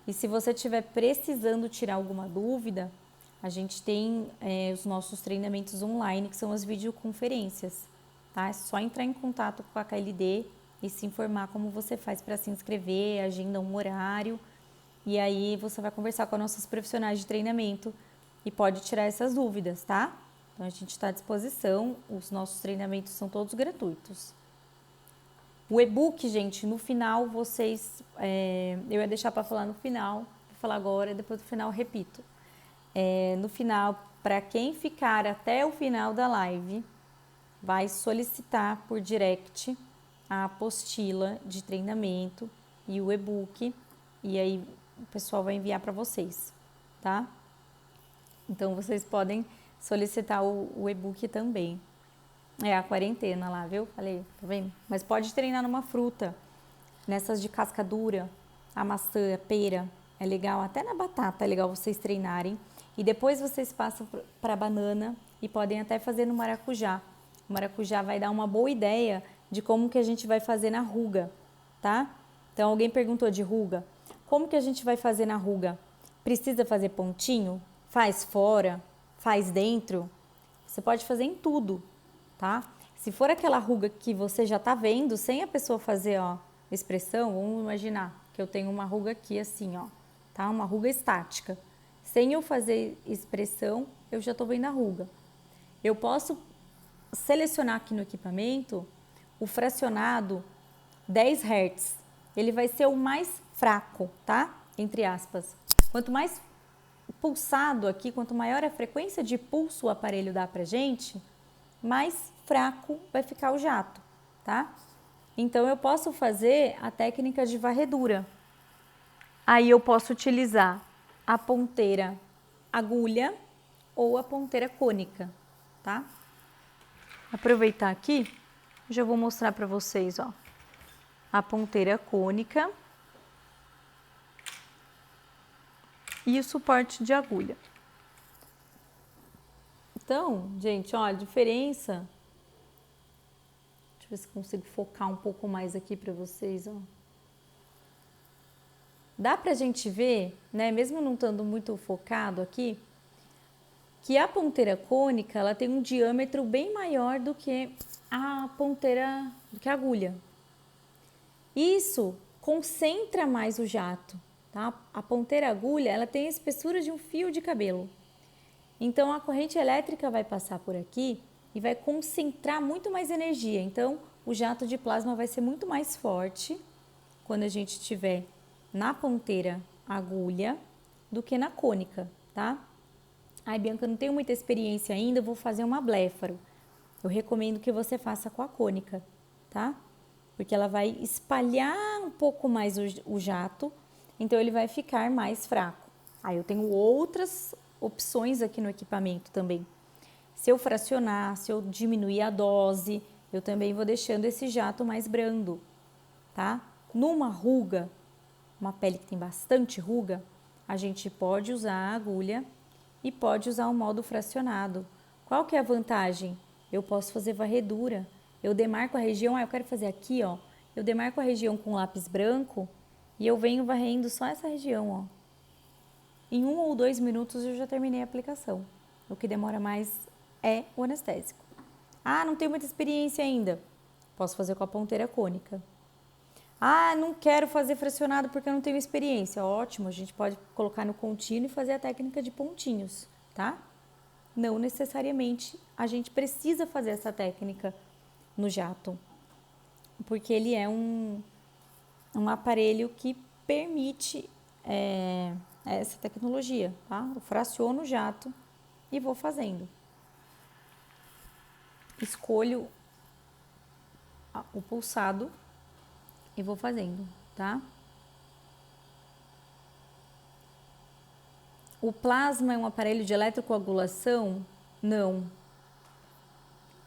E se você estiver precisando tirar alguma dúvida, a gente tem os nossos treinamentos online, que são as videoconferências, tá? É só entrar em contato com a KLD e se informar como você faz para se inscrever, agenda um horário, e aí você vai conversar com as nossas profissionais de treinamento e pode tirar essas dúvidas, tá? Então, a gente está à disposição, os nossos treinamentos são todos gratuitos. O e-book, gente, no final vocês... eu ia deixar para falar no final, vou falar agora, depois do final eu repito. No final, para quem ficar até o final da live, vai solicitar por direct a apostila de treinamento e o e-book, e aí o pessoal vai enviar para vocês, tá? Então, vocês podem solicitar o e-book também. É a quarentena lá, viu? Falei, tá vendo? Mas pode treinar numa fruta, nessas de casca dura, a maçã, a pera, é legal. Até na batata é legal vocês treinarem. E depois vocês passam para banana e podem até fazer no maracujá. O maracujá vai dar uma boa ideia de como que a gente vai fazer na ruga, tá? Então, alguém perguntou de ruga. Como que a gente vai fazer na ruga? Precisa fazer pontinho? Faz fora? Faz dentro? Você pode fazer em tudo, tá? Se for aquela ruga que você já tá vendo, sem a pessoa fazer, ó, expressão, vamos imaginar que eu tenho uma ruga aqui assim, ó, tá? Uma ruga estática. Sem eu fazer expressão, eu já tô vendo a ruga. Eu posso selecionar aqui no equipamento o fracionado 10 Hz. Ele vai ser o mais fraco, tá? Entre aspas. Quanto mais pulsado aqui, quanto maior a frequência de pulso o aparelho dá pra gente, mais fraco vai ficar o jato, tá? Então, eu posso fazer a técnica de varredura. Aí, eu posso utilizar a ponteira agulha ou a ponteira cônica, tá? Aproveitar aqui, já vou mostrar para vocês, ó, a ponteira cônica e o suporte de agulha. Então, gente, ó, a diferença... Deixa eu ver se consigo focar um pouco mais aqui para vocês, ó. Dá pra gente ver, né, mesmo não estando muito focado aqui, que a ponteira cônica, ela tem um diâmetro bem maior do que a ponteira, do que a agulha. Isso concentra mais o jato, tá? A ponteira agulha, ela tem a espessura de um fio de cabelo. Então, a corrente elétrica vai passar por aqui e vai concentrar muito mais energia. Então, o jato de plasma vai ser muito mais forte quando a gente estiver na ponteira agulha do que na cônica, tá? Ai, Bianca, não tenho muita experiência ainda, vou fazer uma bléfaro. Eu recomendo que você faça com a cônica, tá? Porque ela vai espalhar um pouco mais o jato, então ele vai ficar mais fraco. Aí eu tenho outras opções aqui no equipamento também. Se eu fracionar, se eu diminuir a dose, eu também vou deixando esse jato mais brando, tá? Numa ruga, uma pele que tem bastante ruga, a gente pode usar a agulha e pode usar o modo fracionado. Qual que é a vantagem? Eu posso fazer varredura. Eu demarco a região, eu quero fazer aqui, ó. Eu demarco a região com lápis branco e eu venho varrendo só essa região, ó. Em 1 ou 2 minutos eu já terminei a aplicação. O que demora mais é o anestésico. Ah, não tenho muita experiência ainda. Posso fazer com a ponteira cônica. Ah, não quero fazer fracionado porque eu não tenho experiência. Ótimo, a gente pode colocar no contínuo e fazer a técnica de pontinhos, tá? Não necessariamente a gente precisa fazer essa técnica no jato, porque ele é um aparelho que permite essa tecnologia, tá? Eu fraciono o jato e vou fazendo. Escolho o pulsado e vou fazendo, tá? O plasma é um aparelho de eletrocoagulação? Não.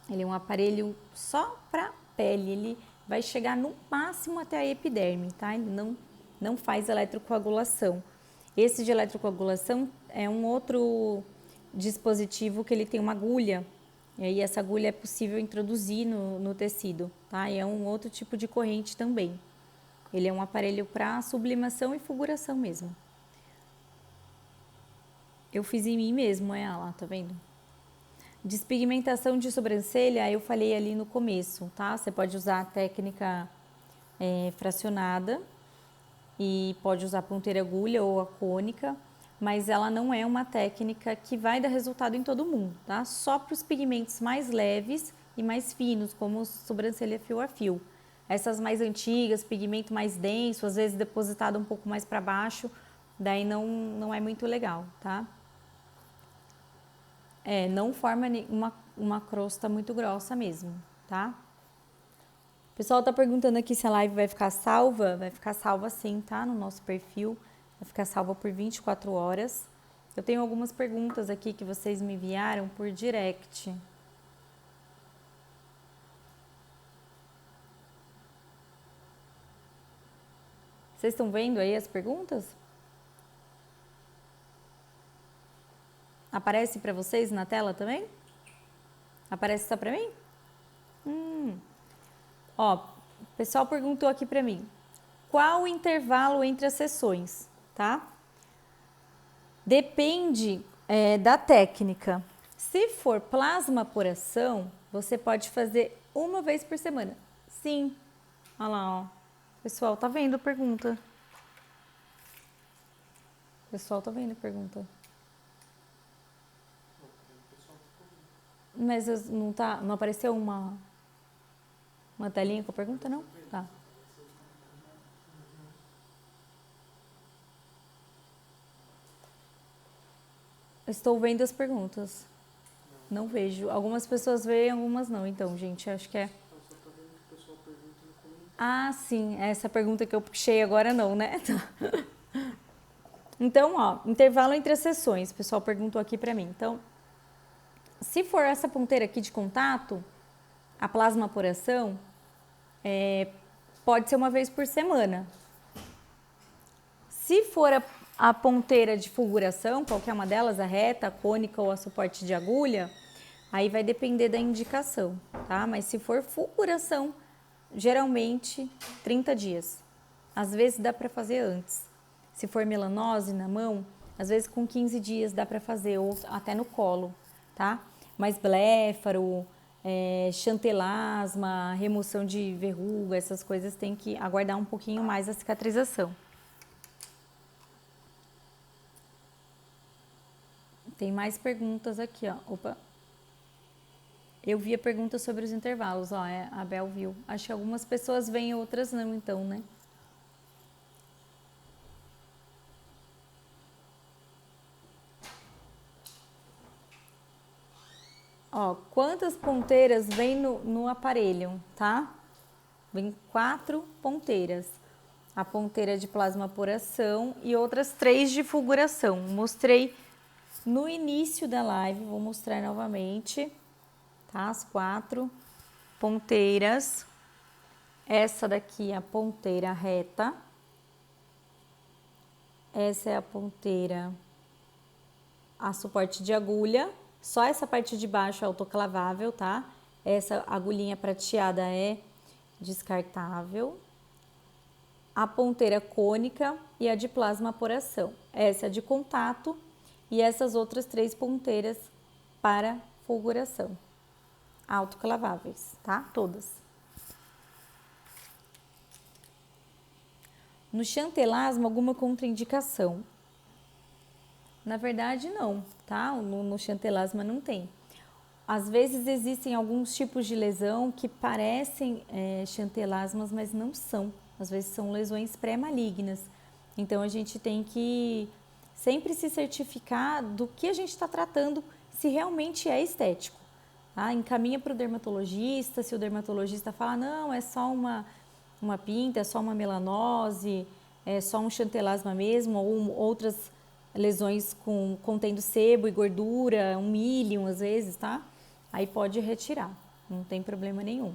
Ele é um aparelho só para pele, ele vai chegar no máximo até a epiderme, tá? Ele não faz eletrocoagulação. Esse de eletrocoagulação é um outro dispositivo que ele tem uma agulha, e aí essa agulha é possível introduzir no tecido, tá? E é um outro tipo de corrente também. Ele é um aparelho para sublimação e fulguração mesmo. Eu fiz em mim mesmo, lá, tá vendo? Despigmentação de sobrancelha, eu falei ali no começo, tá? Você pode usar a técnica fracionada e pode usar a ponteira agulha ou a cônica, mas ela não é uma técnica que vai dar resultado em todo mundo, tá? Só para os pigmentos mais leves e mais finos, como sobrancelha fio a fio. Essas mais antigas, pigmento mais denso, às vezes depositado um pouco mais para baixo, daí não é muito legal, tá? Não forma uma crosta muito grossa mesmo, tá? O pessoal tá perguntando aqui se a live vai ficar salva. Vai ficar salva sim, tá? No nosso perfil. Vai ficar salva por 24 horas. Eu tenho algumas perguntas aqui que vocês me enviaram por direct. Vocês estão vendo aí as perguntas? Aparece para vocês na tela também? Aparece só para mim? Ó, o pessoal perguntou aqui para mim. Qual o intervalo entre as sessões, tá? Depende da técnica. Se for plasmaporação, você pode fazer uma vez por semana. Sim. Olha lá, ó. Pessoal, tá vendo a pergunta? Pessoal, tá vendo a pergunta? Mas não apareceu uma telinha com a pergunta, não? Tá. Estou vendo as perguntas. Não vejo. Algumas pessoas veem, algumas não. Então, gente, acho que é... Ah, sim. Essa pergunta que eu puxei agora não, né? Então, ó, intervalo entre as sessões. O pessoal perguntou aqui pra mim. Então, se for essa ponteira aqui de contato, a plasmaporação, pode ser uma vez por semana. Se for a ponteira de fulguração, qualquer uma delas, a reta, a cônica ou a suporte de agulha, aí vai depender da indicação, tá? Mas se for fulguração, geralmente 30 dias. Às vezes dá para fazer antes. Se for melanose na mão, às vezes com 15 dias dá para fazer, ou até no colo, tá? Mas bléfaro, chantelasma, remoção de verruga, essas coisas tem que aguardar um pouquinho mais a cicatrização. Tem mais perguntas aqui, ó. Opa. Eu vi a pergunta sobre os intervalos, ó. A Bel viu. Acho que algumas pessoas veem, outras não, então, né? Ó, quantas ponteiras vem no aparelho, tá? Vem 4 ponteiras. A ponteira de plasmaporação e outras 3 de fulguração. Mostrei no início da live, vou mostrar novamente, tá? As 4 ponteiras. Essa daqui é a ponteira reta. Essa é a ponteira a suporte de agulha. Só essa parte de baixo é autoclavável, tá? Essa agulhinha prateada é descartável. A ponteira cônica e a de plasmaporação. Essa é de contato e essas outras 3 ponteiras para fulguração. Autoclaváveis, tá? Todas. No chantelasma, alguma contraindicação? Na verdade, não, tá? No chantelasma não tem. Às vezes existem alguns tipos de lesão que parecem chantelasmas, mas não são. Às vezes são lesões pré-malignas. Então a gente tem que sempre se certificar do que a gente está tratando, se realmente é estético. Tá? Encaminha para o dermatologista, se o dermatologista fala, não, é só uma pinta, é só uma melanose, é só um chantelasma mesmo, ou outras lesões contendo sebo e gordura, um milho às vezes, tá? Aí pode retirar, não tem problema nenhum.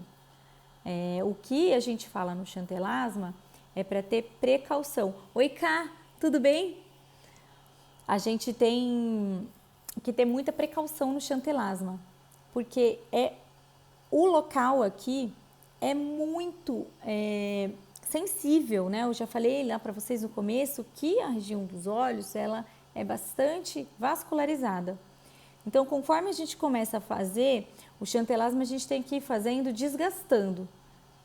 O que a gente fala no chantelasma é para ter precaução. Oi, Ká, tudo bem? A gente tem que ter muita precaução no chantelasma, porque o local aqui é muito sensível, né? Eu já falei lá para vocês no começo que a região dos olhos, ela é bastante vascularizada. Então, conforme a gente começa a fazer, o chantelasma a gente tem que ir fazendo desgastando,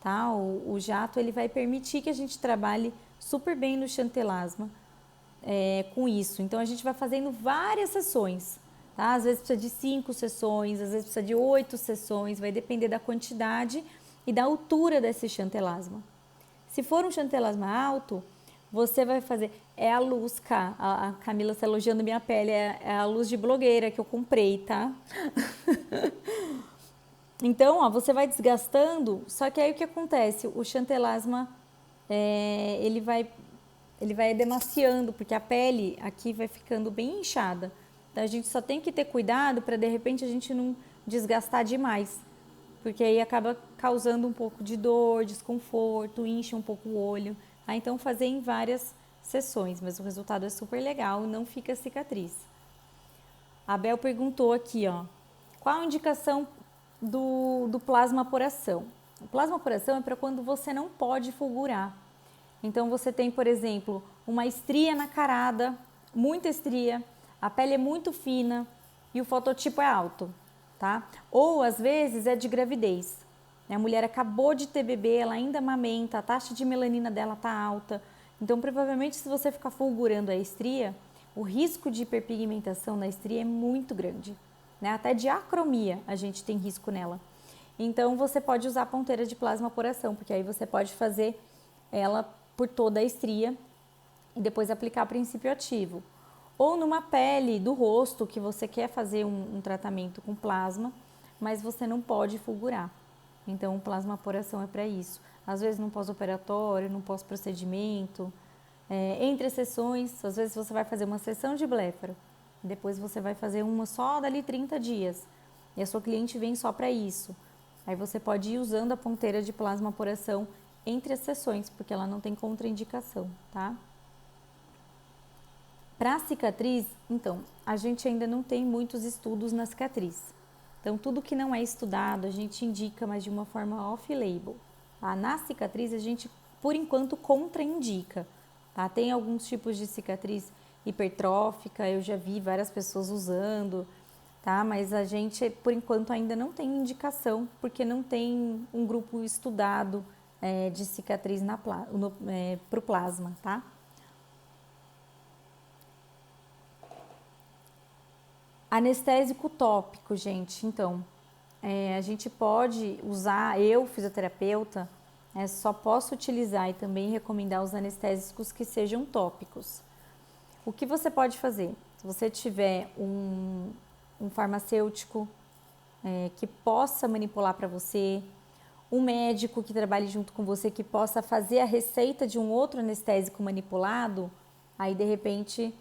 tá? O jato, ele vai permitir que a gente trabalhe super bem no chantelasma, com isso. Então a gente vai fazendo várias sessões, tá? Às vezes precisa de 5 sessões, às vezes precisa de 8 sessões, vai depender da quantidade e da altura desse chantelasma. Se for um chantelasma alto, você vai fazer... É a luz, Cá. A Camila está elogiando minha pele. É a luz de blogueira que eu comprei, tá? Então, ó, você vai desgastando, só que aí o que acontece? O chantelasma, ele vai edemaciando, porque a pele aqui vai ficando bem inchada. Então, a gente só tem que ter cuidado para, de repente, a gente não desgastar demais. Porque aí acaba causando um pouco de dor, desconforto, incha um pouco o olho. Então, fazer em várias sessões, mas o resultado é super legal, não fica cicatriz. A Bel perguntou aqui, ó, qual a indicação do plasmaporação? O plasmaporação é para quando você não pode fulgurar. Então você tem, por exemplo, uma estria na carada, muita estria, a pele é muito fina e o fototipo é alto, tá? Ou às vezes é de gravidez. A mulher acabou de ter bebê, ela ainda amamenta, a taxa de melanina dela tá alta. Então provavelmente se você ficar fulgurando a estria, o risco de hiperpigmentação na estria é muito grande, né? Até de acromia a gente tem risco nela. Então você pode usar a ponteira de plasmaporação, porque aí você pode fazer ela por toda a estria e depois aplicar princípio ativo. Ou numa pele do rosto que você quer fazer um tratamento com plasma, mas você não pode fulgurar. Então, plasmaporação é para isso. Às vezes no pós-operatório, no pós-procedimento, entre sessões, às vezes você vai fazer uma sessão de blefaro, depois você vai fazer uma só dali 30 dias, e a sua cliente vem só para isso. Aí você pode ir usando a ponteira de plasmaporação entre as sessões, porque ela não tem contraindicação, tá? Para cicatriz, então, a gente ainda não tem muitos estudos na cicatriz. Então, tudo que não é estudado, a gente indica, mas de uma forma off-label. Tá? Na cicatriz, a gente, por enquanto, contraindica. Tá? Tem alguns tipos de cicatriz hipertrófica, eu já vi várias pessoas usando, tá? Mas a gente, por enquanto, ainda não tem indicação, porque não tem um grupo estudado de cicatriz para o plasma, tá? Anestésico tópico, gente. Então, a gente pode usar, eu, fisioterapeuta, só posso utilizar e também recomendar os anestésicos que sejam tópicos. O que você pode fazer? Se você tiver um farmacêutico que possa manipular para você, um médico que trabalhe junto com você que possa fazer a receita de um outro anestésico manipulado, aí de repente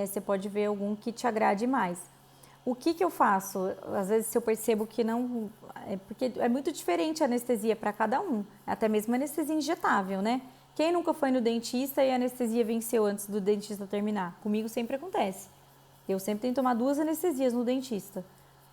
você pode ver algum que te agrade mais. O que eu faço? Às vezes se eu percebo que não... porque é muito diferente a anestesia para cada um, até mesmo anestesia injetável, né? Quem nunca foi no dentista e a anestesia venceu antes do dentista terminar? Comigo sempre acontece. Eu sempre tenho que tomar 2 anestesias no dentista,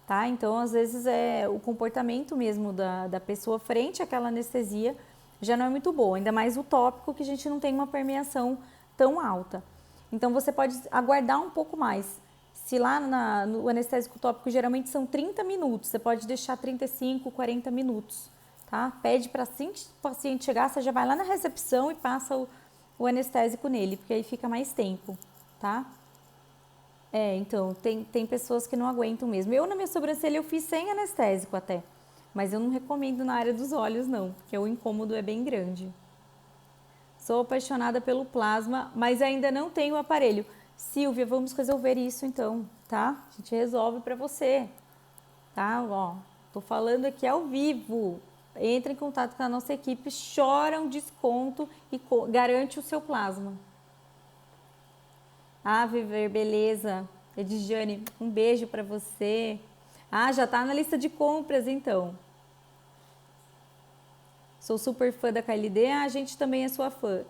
tá? Então, às vezes, o comportamento mesmo da pessoa frente àquela anestesia já não é muito bom, ainda mais o tópico que a gente não tem uma permeação tão alta. Então, você pode aguardar um pouco mais. Se lá no anestésico tópico geralmente são 30 minutos, você pode deixar 35, 40 minutos, tá? Pede para assim que o paciente chegar, você já vai lá na recepção e passa o anestésico nele, porque aí fica mais tempo, tá? Então, tem pessoas que não aguentam mesmo. Eu, na minha sobrancelha, eu fiz sem anestésico até, mas eu não recomendo na área dos olhos, não, porque o incômodo é bem grande. Sou apaixonada pelo plasma, mas ainda não tenho o aparelho. Silvia, vamos resolver isso então, tá? A gente resolve para você, tá? Ó, tô falando aqui ao vivo. Entra em contato com a nossa equipe, chora um desconto e garante o seu plasma. Ah, Viver, beleza. Edjane, um beijo para você. Ah, já tá na lista de compras então. Sou super fã da KLD, a gente também é sua fã.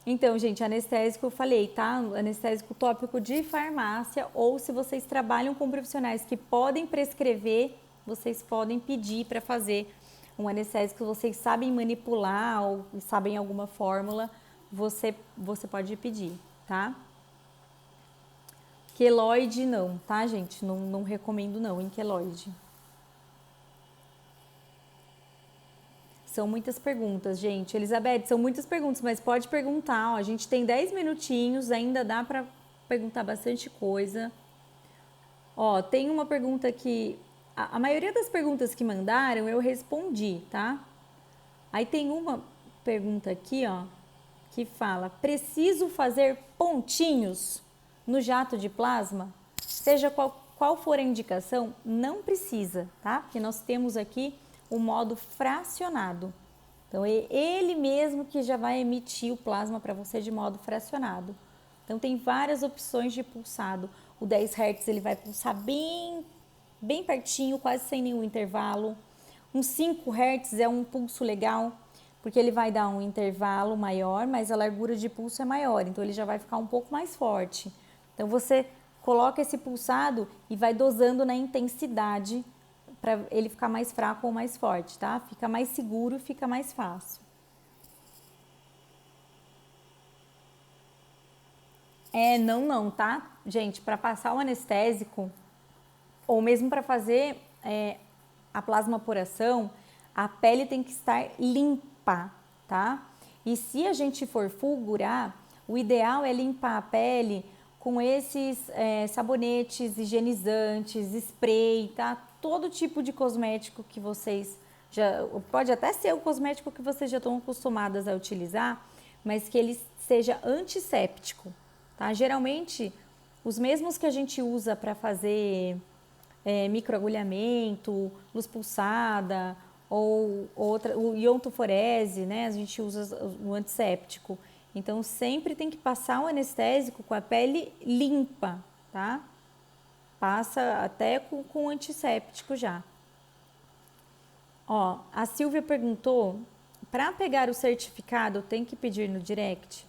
Então, gente, anestésico eu falei, tá? Anestésico tópico de farmácia, ou se vocês trabalham com profissionais que podem prescrever, vocês podem pedir para fazer um anestésico que vocês sabem manipular ou sabem alguma fórmula, você pode pedir, tá? Queloide não, tá, gente? Não recomendo não, em queloide. São muitas perguntas, gente. Elizabeth, são muitas perguntas, mas pode perguntar. Ó, a gente tem 10 minutinhos, ainda dá para perguntar bastante coisa. Ó, tem uma pergunta que... A maioria das perguntas que mandaram eu respondi, tá? Aí tem uma pergunta aqui, ó, que fala: preciso fazer pontinhos no jato de plasma? Seja qual for a indicação, não precisa, tá? Porque nós temos aqui o modo fracionado. Então, é ele mesmo que já vai emitir o plasma para você de modo fracionado. Então, tem várias opções de pulsado. O 10 Hz ele vai pulsar bem pertinho, quase sem nenhum intervalo. Um 5 Hz é um pulso legal, porque ele vai dar um intervalo maior, mas a largura de pulso é maior, então ele já vai ficar um pouco mais forte. Então, você coloca esse pulsado e vai dosando na intensidade para ele ficar mais fraco ou mais forte, tá? Fica mais seguro, fica mais fácil. Não, tá? Gente, para passar o anestésico, ou mesmo para fazer a plasmaporação, a pele tem que estar limpa, tá? E se a gente for fulgurar, o ideal é limpar a pele com esses sabonetes higienizantes, spray, tá? Todo tipo de cosmético que vocês já... Pode até ser o cosmético que vocês já estão acostumadas a utilizar, mas que ele seja antisséptico, tá? Geralmente, os mesmos que a gente usa para fazer microagulhamento, luz pulsada ou outra, o iontoforese, né? A gente usa o antisséptico. Então, sempre tem que passar o anestésico com a pele limpa, tá? Passa até com antisséptico já. Ó, a Silvia perguntou, para pegar o certificado tem que pedir no direct?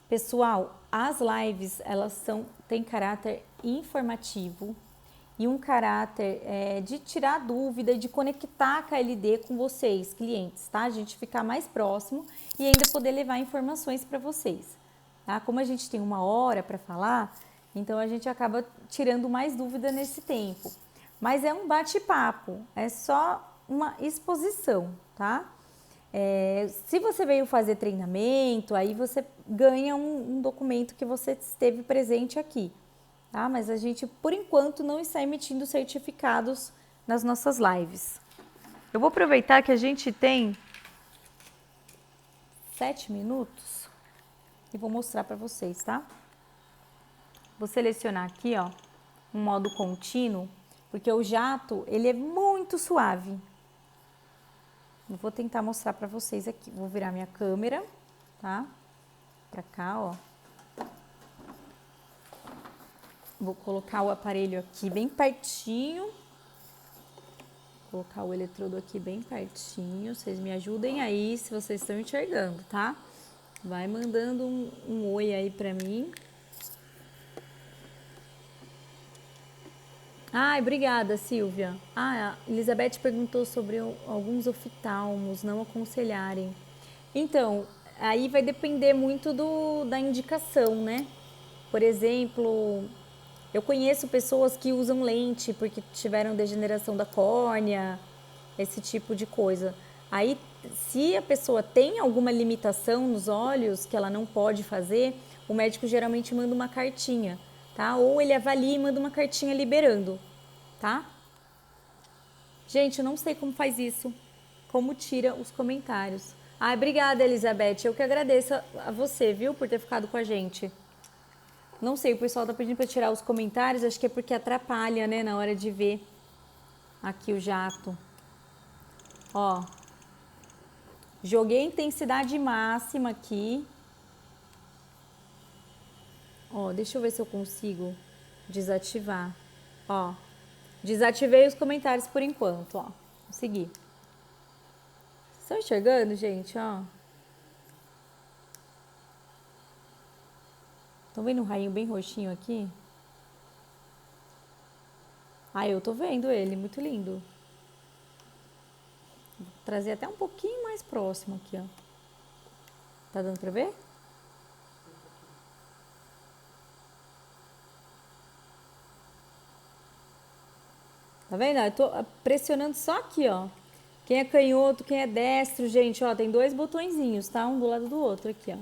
Pessoal, as lives, elas têm caráter informativo e um caráter de tirar dúvida e de conectar a KLD com vocês, clientes, tá? A gente ficar mais próximo e ainda poder levar informações para vocês, tá? Como a gente tem 1 hora para falar, então a gente acaba tirando mais dúvida nesse tempo. Mas é um bate-papo, é só uma exposição, tá? Se você veio fazer treinamento, aí você ganha um documento que você esteve presente aqui. Tá? Mas a gente, por enquanto, não está emitindo certificados nas nossas lives. Eu vou aproveitar que a gente tem 7 minutos e vou mostrar para vocês, tá? Vou selecionar aqui, ó, um modo contínuo, porque o jato, ele é muito suave. Eu vou tentar mostrar para vocês aqui. Vou virar minha câmera, tá? Para cá, ó. Vou colocar o aparelho aqui bem pertinho. Colocar o eletrodo aqui bem pertinho. Vocês me ajudem aí se vocês estão enxergando, tá? Vai mandando um oi aí pra mim. Ai, obrigada, Silvia. A Elizabeth perguntou sobre alguns oftalmos não aconselharem. Então, aí vai depender muito da indicação, né? Por exemplo, eu conheço pessoas que usam lente porque tiveram degeneração da córnea, esse tipo de coisa. Aí, se a pessoa tem alguma limitação nos olhos que ela não pode fazer, o médico geralmente manda uma cartinha, tá? Ou ele avalia e manda uma cartinha liberando, tá? Gente, eu não sei como faz isso, como tira os comentários. Ai, obrigada, Elizabeth. Eu que agradeço a você, viu, por ter ficado com a gente. Não sei, o pessoal tá pedindo para tirar os comentários, acho que é porque atrapalha, né, na hora de ver aqui o jato. Ó, joguei intensidade máxima aqui. Ó, deixa eu ver se eu consigo desativar. Ó, desativei os comentários por enquanto, ó. Consegui. Estão enxergando, gente, ó? Estão vendo um rainho bem roxinho aqui? Ah, eu tô vendo ele, muito lindo. Vou trazer até um pouquinho mais próximo aqui, ó. Tá dando pra ver? Tá vendo? Eu tô pressionando só aqui, ó. Quem é canhoto, quem é destro, gente, ó, tem 2 botõezinhos, tá? Um do lado do outro aqui, ó.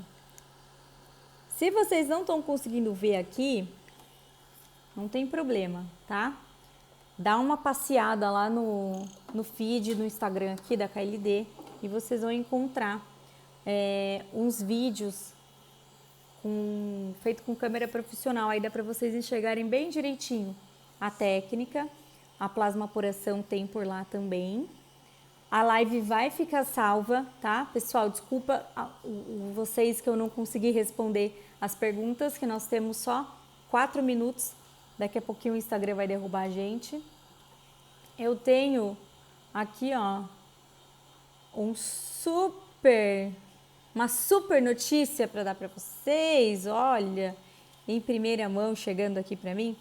Se vocês não estão conseguindo ver aqui, não tem problema, tá? Dá uma passeada lá no feed, no Instagram aqui da KLD e vocês vão encontrar uns vídeos feito com câmera profissional. Aí dá para vocês enxergarem bem direitinho a técnica. A plasmapuração tem por lá também. A live vai ficar salva, tá? Pessoal, desculpa vocês que eu não consegui responder as perguntas, que nós temos só 4 minutos. Daqui a pouquinho o Instagram vai derrubar a gente. Eu tenho aqui, ó, uma super notícia para dar para vocês. Olha, em primeira mão chegando aqui para mim.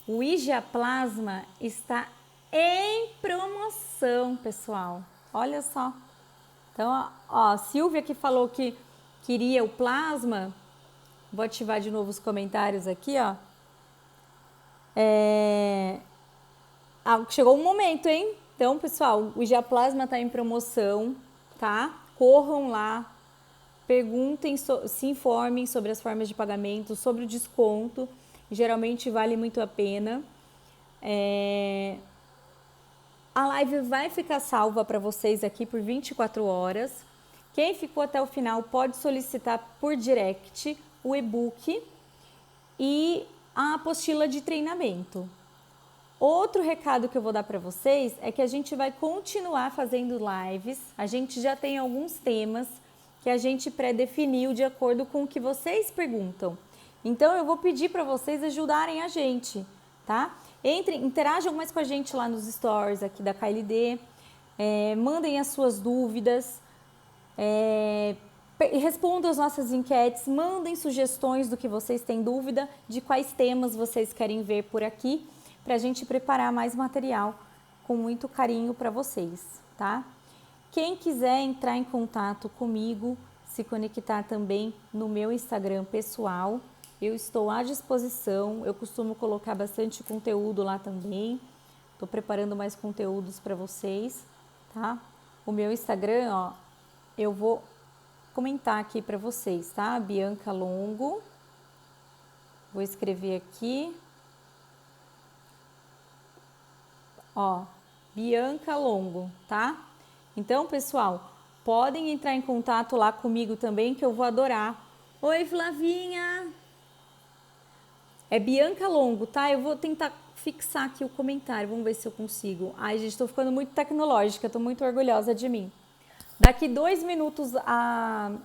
O IGA Plasma está em promoção, pessoal. Olha só. Então, ó, a Silvia que falou que queria o plasma. Vou ativar de novo os comentários aqui, ó. Chegou o momento, hein? Então, pessoal, o IGA Plasma está em promoção, tá? Corram lá, perguntem, se informem sobre as formas de pagamento, sobre o desconto. Geralmente vale muito a pena. A live vai ficar salva para vocês aqui por 24 horas. Quem ficou até o final pode solicitar por direct o e-book e a apostila de treinamento. Outro recado que eu vou dar para vocês é que a gente vai continuar fazendo lives. A gente já tem alguns temas que a gente pré-definiu de acordo com o que vocês perguntam. Então, eu vou pedir para vocês ajudarem a gente, tá? Interajam mais com a gente lá nos stories aqui da KLD, mandem as suas dúvidas, respondam as nossas enquetes, mandem sugestões do que vocês têm dúvida, de quais temas vocês querem ver por aqui, para a gente preparar mais material com muito carinho para vocês, tá? Quem quiser entrar em contato comigo, se conectar também no meu Instagram pessoal, eu estou à disposição. Eu costumo colocar bastante conteúdo lá também. Estou preparando mais conteúdos para vocês, tá? O meu Instagram, ó, eu vou comentar aqui para vocês, tá? Bianca Longo. Vou escrever aqui. Ó, Bianca Longo, tá? Então, pessoal, podem entrar em contato lá comigo também, que eu vou adorar. Oi, Flavinha! É Bianca Longo, tá? Eu vou tentar fixar aqui o comentário, vamos ver se eu consigo. Ai, gente, tô ficando muito tecnológica, tô muito orgulhosa de mim. Daqui 2 minutos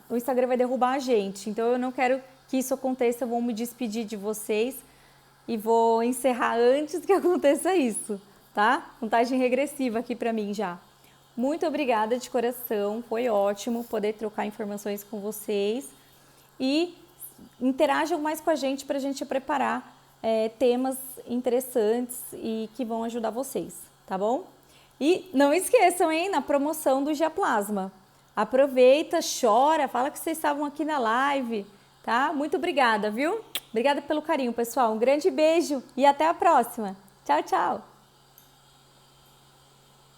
o Instagram vai derrubar a gente, então eu não quero que isso aconteça, eu vou me despedir de vocês e vou encerrar antes que aconteça isso, tá? Contagem regressiva aqui pra mim já. Muito obrigada de coração, foi ótimo poder trocar informações com vocês e interajam mais com a gente para a gente preparar temas interessantes e que vão ajudar vocês, tá bom? E não esqueçam, hein, na promoção do IGA Plasma. Aproveita, chora, fala que vocês estavam aqui na live, tá? Muito obrigada, viu? Obrigada pelo carinho, pessoal. Um grande beijo e até a próxima. Tchau, tchau!